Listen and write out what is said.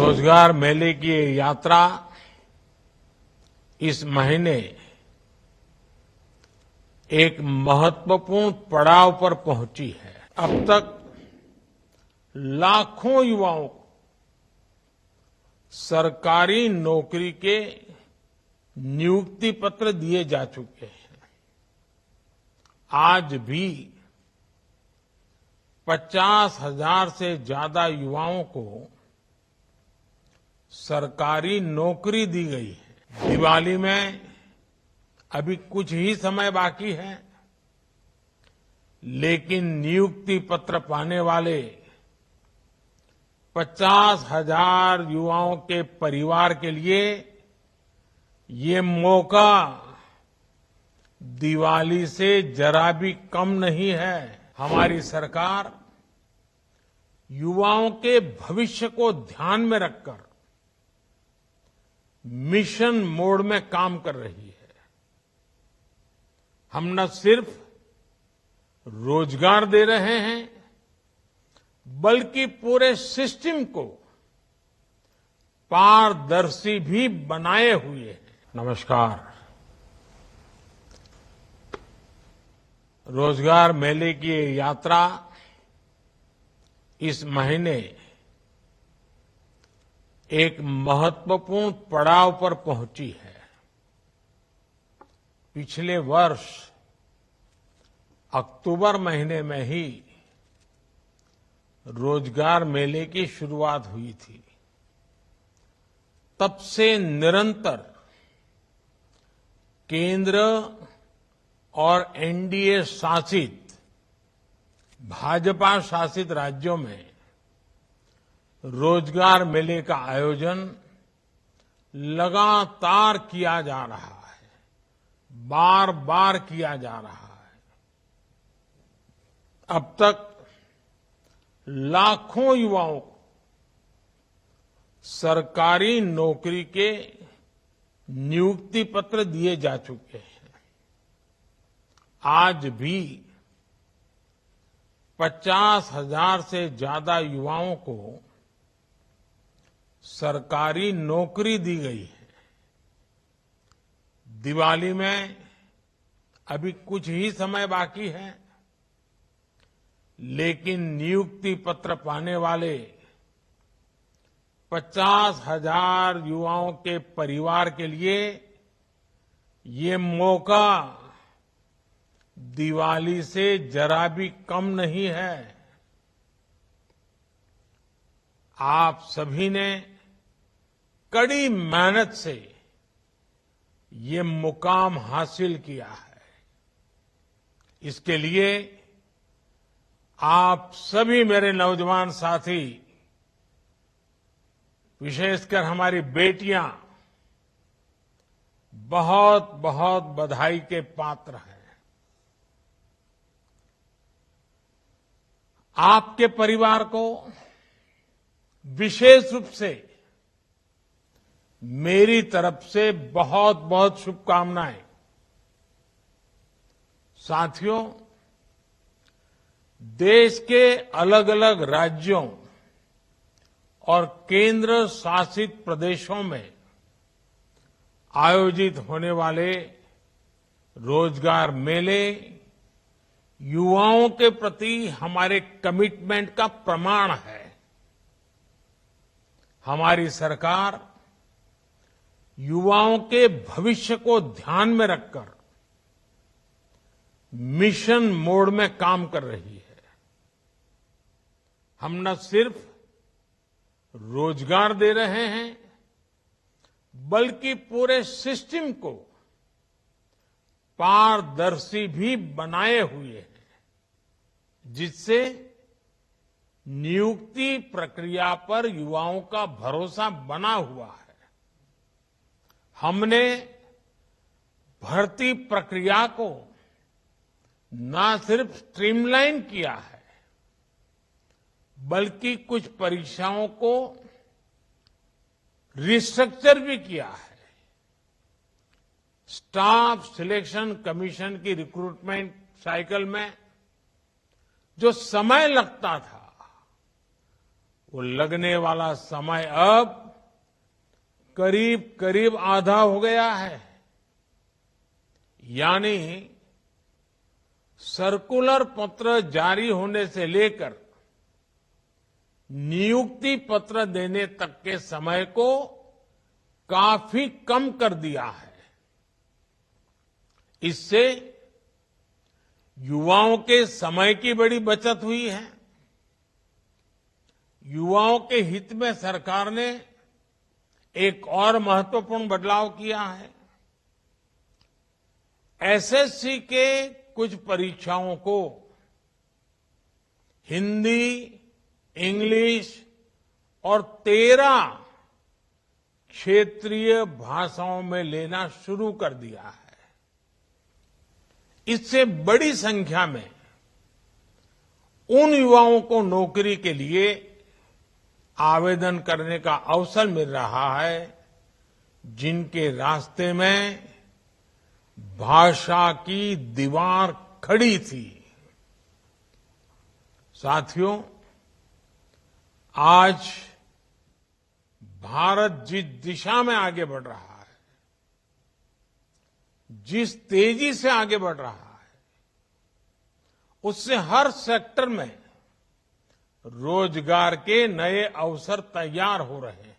रोजगार मेले की ये यात्रा इस महीने एक महत्वपूर्ण पड़ाव पर पहुंची है। अब तक लाखों युवाओं को सरकारी नौकरी के नियुक्ति पत्र दिए जा चुके हैं। आज भी 50,000 से ज्यादा युवाओं को सरकारी नौकरी दी गई है। दिवाली में अभी कुछ ही समय बाकी है, लेकिन नियुक्ति पत्र पाने वाले 50,000 युवाओं के परिवार के लिए ये मौका दिवाली से जरा भी कम नहीं है। हमारी सरकार युवाओं के भविष्य को ध्यान में रखकर मिशन मोड में काम कर रही है। हम न सिर्फ रोजगार दे रहे हैं, बल्कि पूरे सिस्टम को पारदर्शी भी बनाए हुए हैं। नमस्कार। रोजगार मेले की ये यात्रा इस महीने एक महत्वपूर्ण पड़ाव पर पहुंची है। पिछले वर्ष अक्टूबर महीने में ही रोजगार मेले की शुरुआत हुई थी। तब से निरंतर केंद्र और एनडीए शासित भाजपा शासित राज्यों में रोजगार मेले का आयोजन लगातार किया जा रहा है, बार बार किया जा रहा है। अब तक लाखों युवाओं को सरकारी नौकरी के नियुक्ति पत्र दिए जा चुके हैं। आज भी 50,000 से ज्यादा युवाओं को सरकारी नौकरी दी गई है। दिवाली में अभी कुछ ही समय बाकी है, लेकिन नियुक्ति पत्र पाने वाले 50,000 युवाओं के परिवार के लिए ये मौका दिवाली से जरा भी कम नहीं है। आप सभी ने कड़ी मेहनत से ये मुकाम हासिल किया है। इसके लिए आप सभी मेरे नौजवान साथी, विशेषकर हमारी बेटियां, बहुत बहुत बधाई के पात्र हैं। आपके परिवार को विशेष रूप से मेरी तरफ से बहुत बहुत शुभकामनाएं। साथियों, देश के अलग अलग राज्यों और केंद्र शासित प्रदेशों में आयोजित होने वाले रोजगार मेले युवाओं के प्रति हमारे कमिटमेंट का प्रमाण है। हमारी सरकार युवाओं के भविष्य को ध्यान में रखकर मिशन मोड में काम कर रही है। हम न सिर्फ रोजगार दे रहे हैं, बल्कि पूरे सिस्टम को पारदर्शी भी बनाए हुए हैं, जिससे नियुक्ति प्रक्रिया पर युवाओं का भरोसा बना हुआ है। हमने भर्ती प्रक्रिया को न सिर्फ स्ट्रीमलाइन किया है, बल्कि कुछ परीक्षाओं को रिस्ट्रक्चर भी किया है। स्टाफ सिलेक्शन कमीशन की रिक्रूटमेंट साइकिल में जो समय लगता था, वो लगने वाला समय अब करीब करीब आधा हो गया है। यानी सर्कुलर पत्र जारी होने से लेकर नियुक्ति पत्र देने तक के समय को काफी कम कर दिया है। इससे युवाओं के समय की बड़ी बचत हुई है। युवाओं के हित में सरकार ने एक और महत्वपूर्ण बदलाव किया है। एसएससी के कुछ परीक्षाओं को हिंदी, इंग्लिश और 13 क्षेत्रीय भाषाओं में लेना शुरू कर दिया है। इससे बड़ी संख्या में उन युवाओं को नौकरी के लिए आवेदन करने का अवसर मिल रहा है जिनके रास्ते में भाषा की दीवार खड़ी थी। साथियों, आज भारत जिस दिशा में आगे बढ़ रहा है, जिस तेजी से आगे बढ़ रहा है, उससे हर सेक्टर में रोजगार के नए अवसर तैयार हो रहे हैं।